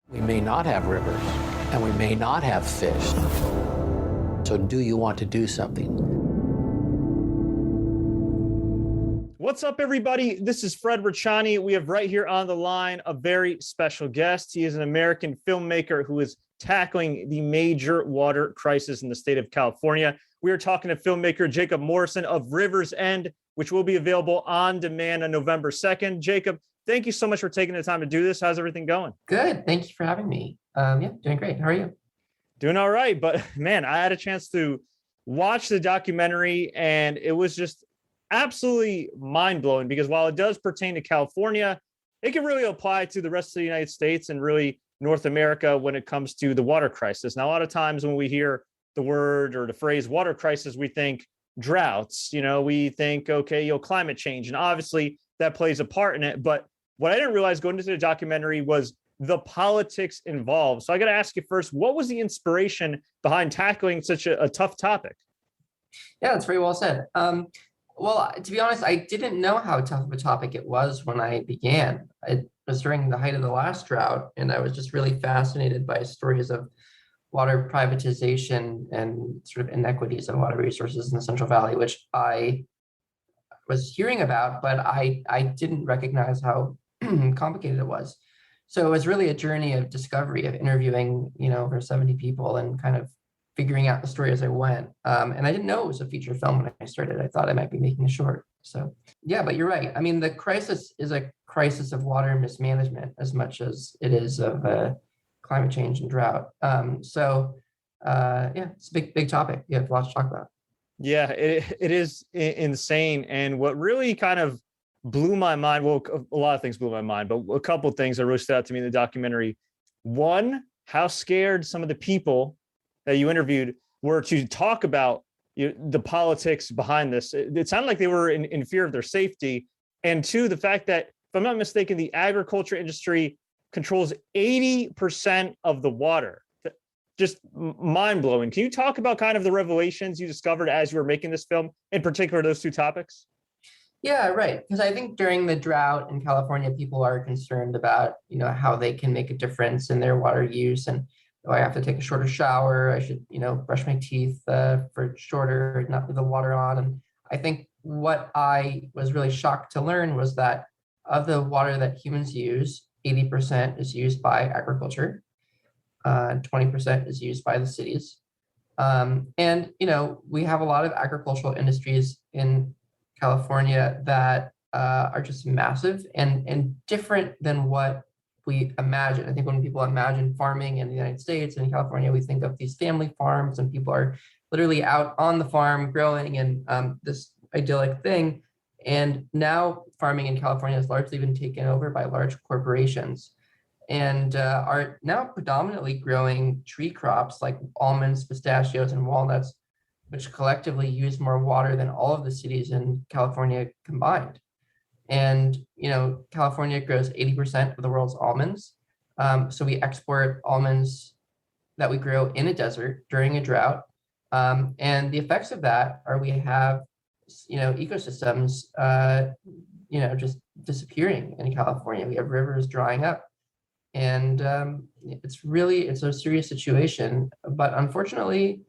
We may not have rivers, and we may not have fish. So do you want to do something? What's up, everybody? This is Fred Ricciani. We have right here on the line a very special guest. He is an American filmmaker who is tackling the major water crisis in the state of California. We are talking to filmmaker Jacob Morrison of River's End, which will be available on demand on November 2nd. Jacob, thank you so much for taking the time to do this. How's everything going? Good. Thank you for having me. Yeah, doing great. How are you? Doing all right. But man, I had a chance to watch the documentary and it was just absolutely mind-blowing because while it does pertain to California, it can really apply to the rest of the United States and really North America when it comes to the water crisis. Now, a lot of times when we hear the word or the phrase water crisis, we think droughts, we think, okay, climate change. And obviously that plays a part in it. But what I didn't realize going into the documentary was the politics involved. So I got to ask you first, what was the inspiration behind tackling such a tough topic? Yeah, that's very well said. Well, to be honest, I didn't know how tough of a topic it was when I began. It was during the height of the last drought, and I was just really fascinated by stories of water privatization and sort of inequities of water resources in the Central Valley, which I was hearing about, but I didn't recognize how complicated it was. So it was really a journey of discovery, of interviewing, over 70 people and kind of figuring out the story as I went. And I didn't know it was a feature film when I started. I thought I might be making a short. So yeah, but you're right. I mean, the crisis is a crisis of water mismanagement as much as it is of climate change and drought. Yeah, it's a big topic. You have lots to talk about. Yeah, it is insane. And what really kind of blew my mind, well, a lot of things blew my mind, but a couple of things that really stood out to me in the documentary. One, how scared some of the people that you interviewed were to talk about the politics behind this. It sounded like they were in fear of their safety. And two, the fact that, if I'm not mistaken, the agriculture industry controls 80% of the water. Just mind-blowing. Can you talk about kind of the revelations you discovered as you were making this film, in particular, those two topics? Yeah, right. Because I think during the drought in California, people are concerned about, how they can make a difference in their water use. And do I have to take a shorter shower? I should, brush my teeth for shorter, not leave the water on. And I think what I was really shocked to learn was that of the water that humans use, 80% is used by agriculture. 20% is used by the cities. And, we have a lot of agricultural industries in California that are just massive and different than what we imagine. I think when people imagine farming in the United States and in California, we think of these family farms and people are literally out on the farm growing and this idyllic thing. And now farming in California has largely been taken over by large corporations and are now predominantly growing tree crops like almonds, pistachios, and walnuts, which collectively use more water than all of the cities in California combined. And, California grows 80% of the world's almonds. So we export almonds that we grow in a desert during a drought. And the effects of that are we have, ecosystems, just disappearing in California. We have rivers drying up. And it's a serious situation. But unfortunately,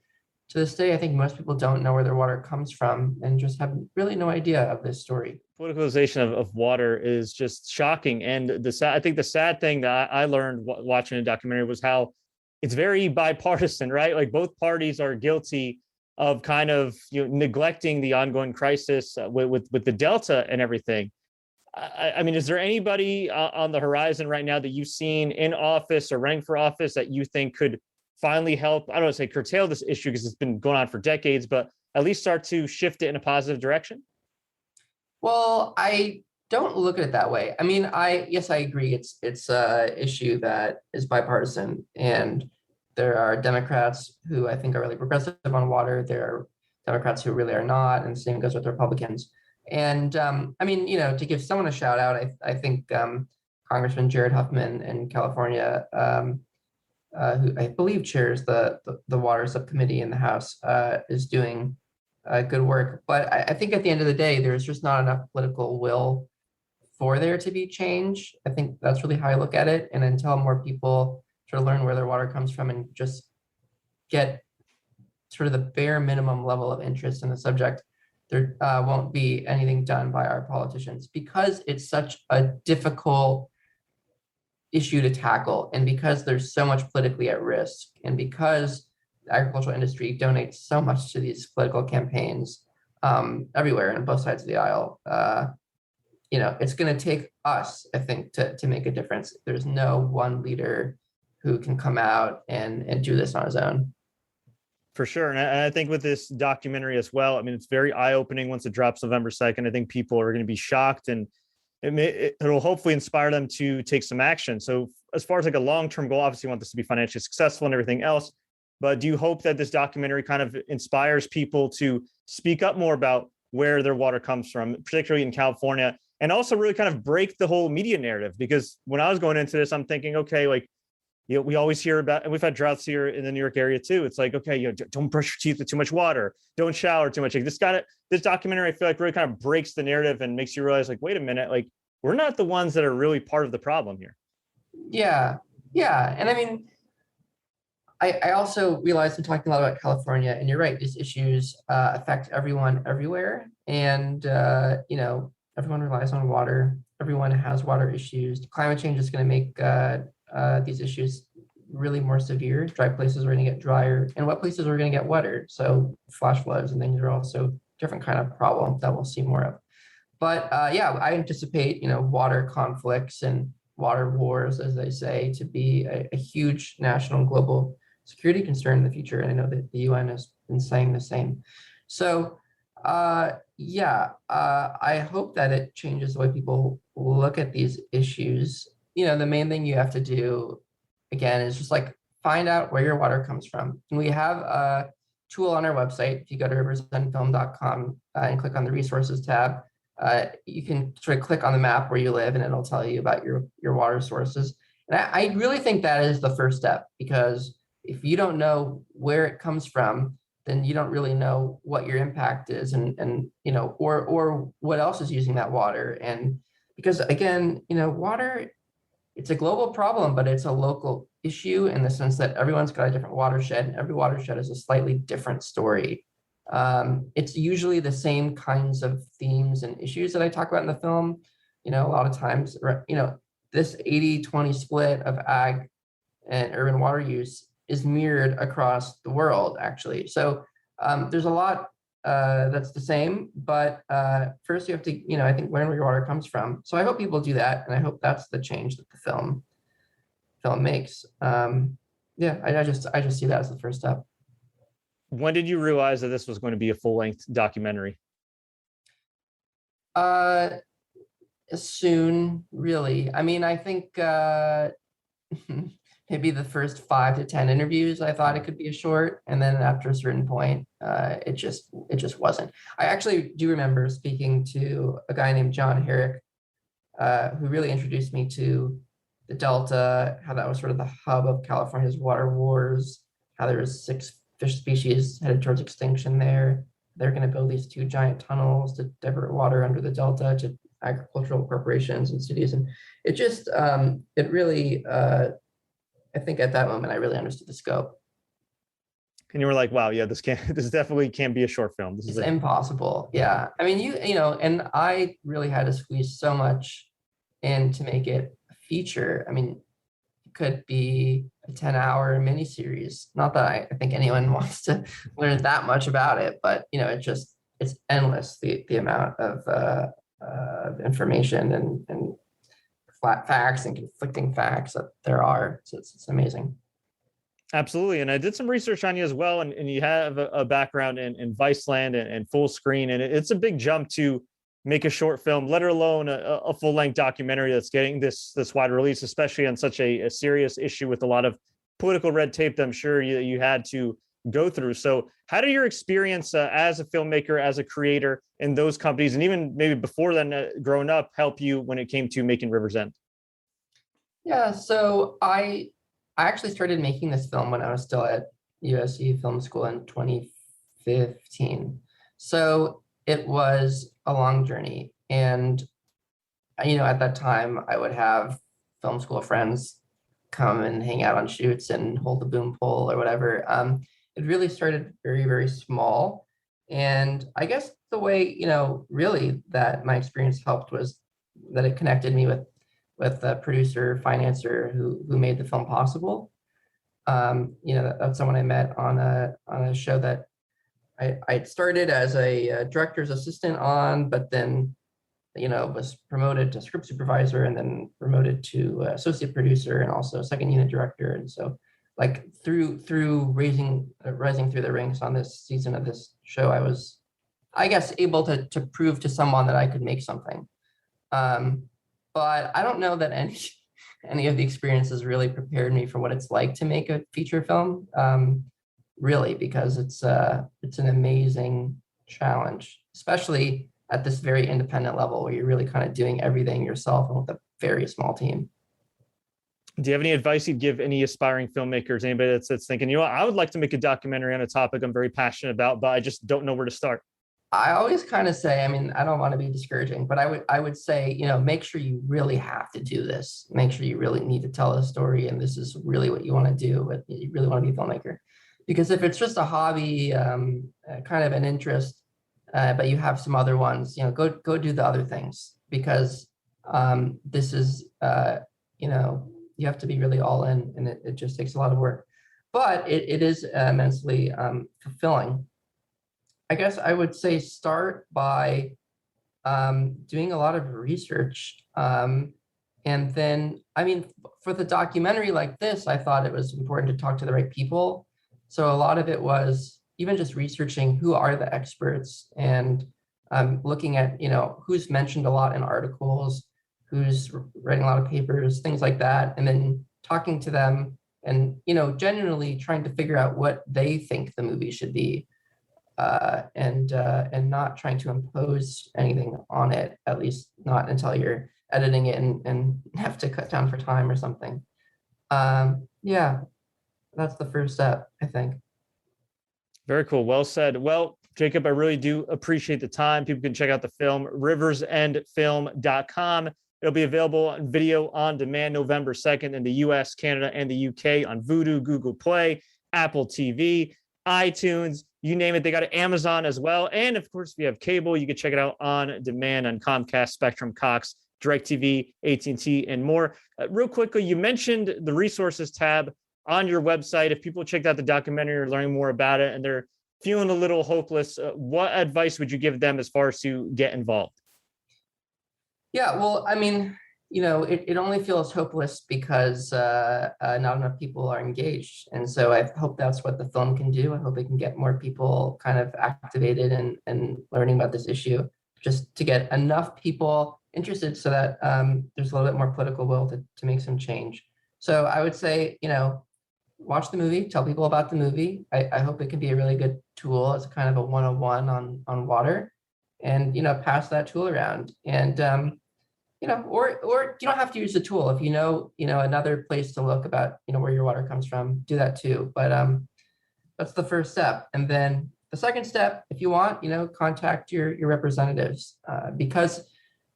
to this day, I think most people don't know where their water comes from and just have really no idea of this story. Politicalization of water is just shocking. And I think the sad thing that I learned watching a documentary was how it's very bipartisan, right? Like both parties are guilty of kind of neglecting the ongoing crisis with the Delta and everything. I mean, is there anybody on the horizon right now that you've seen in office or running for office that you think could finally help, I don't want to say curtail this issue because it's been going on for decades, but at least start to shift it in a positive direction? Well, I don't look at it that way. I mean, yes, I agree. It's a issue that is bipartisan, and there are Democrats who I think are really progressive on water. There are Democrats who really are not, and the same goes with Republicans. And I mean, to give someone a shout out, I think Congressman Jared Huffman in California, who I believe chairs the water subcommittee in the House, is doing good work. But I think at the end of the day, there's just not enough political will for there to be change. I think that's really how I look at it. And until more people sort of learn where their water comes from and just get sort of the bare minimum level of interest in the subject, there won't be anything done by our politicians because it's such a difficult issue to tackle. And because there's so much politically at risk, and because the agricultural industry donates so much to these political campaigns everywhere on both sides of the aisle, it's going to take us, I think, to make a difference. There's no one leader who can come out and do this on his own. For sure. And I think with this documentary as well, I mean, it's very eye-opening once it drops November 2nd. I think people are going to be shocked, and it'll hopefully inspire them to take some action. So as far as like a long-term goal, obviously you want this to be financially successful and everything else, but do you hope that this documentary kind of inspires people to speak up more about where their water comes from, particularly in California, and also really kind of break the whole media narrative? Because when I was going into this, I'm thinking, okay, like, we always hear about, and we've had droughts here in the New York area too. It's like, okay, don't brush your teeth with too much water. Don't shower too much. Like this documentary, I feel like really kind of breaks the narrative and makes you realize, like, wait a minute, like we're not the ones that are really part of the problem here. Yeah. And I mean, I also realized I'm talking a lot about California, and you're right, these issues affect everyone everywhere. And, everyone relies on water. Everyone has water issues. Climate change is going to make these issues really more severe. Dry places are going to get drier, and wet places are going to get wetter. So flash floods and things are also different kind of problem that we'll see more of. But I anticipate, water conflicts and water wars, as they say, to be a huge national and global security concern in the future. And I know that the UN has been saying the same. So I hope that it changes the way people look at these issues. The main thing you have to do, again, is just like find out where your water comes from. And we have a tool on our website. If you go to riversendfilm.com and click on the resources tab, you can sort of click on the map where you live, and it'll tell you about your water sources. And I really think that is the first step, because if you don't know where it comes from, then you don't really know what your impact is, and or what else is using that water. And because again, water, it's a global problem, but it's a local issue in the sense that everyone's got a different watershed, and every watershed is a slightly different story. It's usually the same kinds of themes and issues that I talk about in the film. A lot of times, this 80-20 split of ag and urban water use is mirrored across the world, actually. So there's a lot that's the same, but first you have to, I think, learn where your water comes from. So I hope people do that, and I hope that's the change that the film makes. I just see that as the first step. When did you realize that this was going to be a full-length documentary? Soon, really. I mean, I think maybe the first 5 to 10 interviews, I thought it could be a short, and then after a certain point, it just wasn't. I actually do remember speaking to a guy named John Herrick, who really introduced me to the Delta, how that was sort of the hub of California's water wars, how there was 6 fish species headed towards extinction there. They're going to build these 2 giant tunnels to divert water under the Delta to agricultural corporations and cities. And it just, it really, I think at that moment, I really understood the scope. And you were like, wow, yeah, this definitely can't be a short film. This is impossible. Yeah. I mean, and I really had to squeeze so much in to make it a feature. I mean, it could be a 10-hour miniseries. Not that I think anyone wants to learn that much about it, but it's endless, the amount of information and flat facts and conflicting facts that there are. So it's amazing. Absolutely. And I did some research on you as well. And you have a background in Viceland and full screen. And it's a big jump to make a short film, let alone a full-length documentary that's getting this wide release, especially on such a serious issue with a lot of political red tape that I'm sure you had to go through. So how did your experience as a filmmaker, as a creator in those companies, and even maybe before then growing up, help you when it came to making River's End? Yeah, so I actually started making this film when I was still at USC Film School in 2015. So it was a long journey. And, at that time I would have film school friends come and hang out on shoots and hold the boom pole or whatever. It really started very, very small. And I guess the way, really that my experience helped was that it connected me with a producer, financer who made the film possible. That's someone I met on a show that I started as a director's assistant on, but then was promoted to script supervisor and then promoted to associate producer and also second unit director. And so like through rising through the ranks on this season of this show, I was, I guess, able to prove to someone that I could make something. But I don't know that any of the experiences really prepared me for what it's like to make a feature film, really, because it's an amazing challenge, especially at this very independent level where you're really kind of doing everything yourself and with a very small team. Do you have any advice you'd give any aspiring filmmakers, anybody that's thinking, I would like to make a documentary on a topic I'm very passionate about, but I just don't know where to start? I always kind of say, I don't want to be discouraging, but I would say, make sure you really have to do this. Make sure you really need to tell a story, and this is really what you want to do. But you really want to be a filmmaker, because if it's just a hobby, kind of an interest, but you have some other ones, go do the other things, because this is, you have to be really all in, and it just takes a lot of work. But it is immensely fulfilling. I guess I would say start by doing a lot of research. And then, for the documentary like this, I thought it was important to talk to the right people. So a lot of it was even just researching who are the experts and looking at, who's mentioned a lot in articles, who's writing a lot of papers, things like that. And then talking to them and, genuinely trying to figure out what they think the movie should be. And not trying to impose anything on it, at least not until you're editing it and have to cut down for time or something. Yeah, that's the first step, I think. Very cool. Well said. Well, Jacob, I really do appreciate the time. People can check out the film, riversendfilm.com. It'll be available on video on demand November 2nd in the US, Canada, and the UK on Vudu, Google Play, Apple TV, iTunes, you name it. They got it, Amazon as well. And of course, if you have cable, you can check it out on demand on Comcast, Spectrum, Cox, DirecTV, AT&T, and more. Real quickly, you mentioned the resources tab on your website. If people checked out the documentary or learning more about it and they're feeling a little hopeless, what advice would you give them as far as to get involved? Yeah, well, it only feels hopeless because not enough people are engaged. And so I hope that's what the film can do. I hope it can get more people kind of activated and learning about this issue, just to get enough people interested so that there's a little bit more political will to make some change. So I would say, watch the movie, tell people about the movie. I hope it can be a really good tool as kind of a 101 on water, and, pass that tool around. And, or you don't have to use the tool. If another place to look about, where your water comes from, do that too. But that's the first step. And then the second step, if you want, contact your representatives, because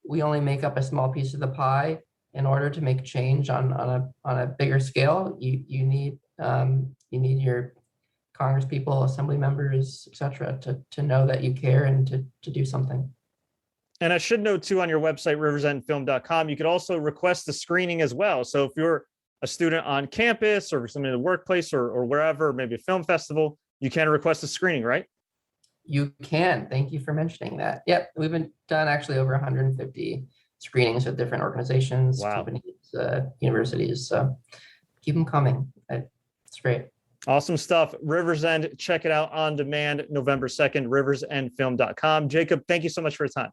we only make up a small piece of the pie. In order to make change on a bigger scale, you need your Congress people, assembly members, etc., to know that you care and to do something. And I should note too, on your website, riversendfilm.com, you could also request the screening as well. So if you're a student on campus or something in the workplace or wherever, maybe a film festival, you can request a screening, right? You can. Thank you for mentioning that. Yep, we've been done actually over 150 screenings with different organizations, wow, companies, universities. So keep them coming. It's great. Awesome stuff. Rivers End, check it out on demand November 2nd, riversendfilm.com. Jacob, thank you so much for your time.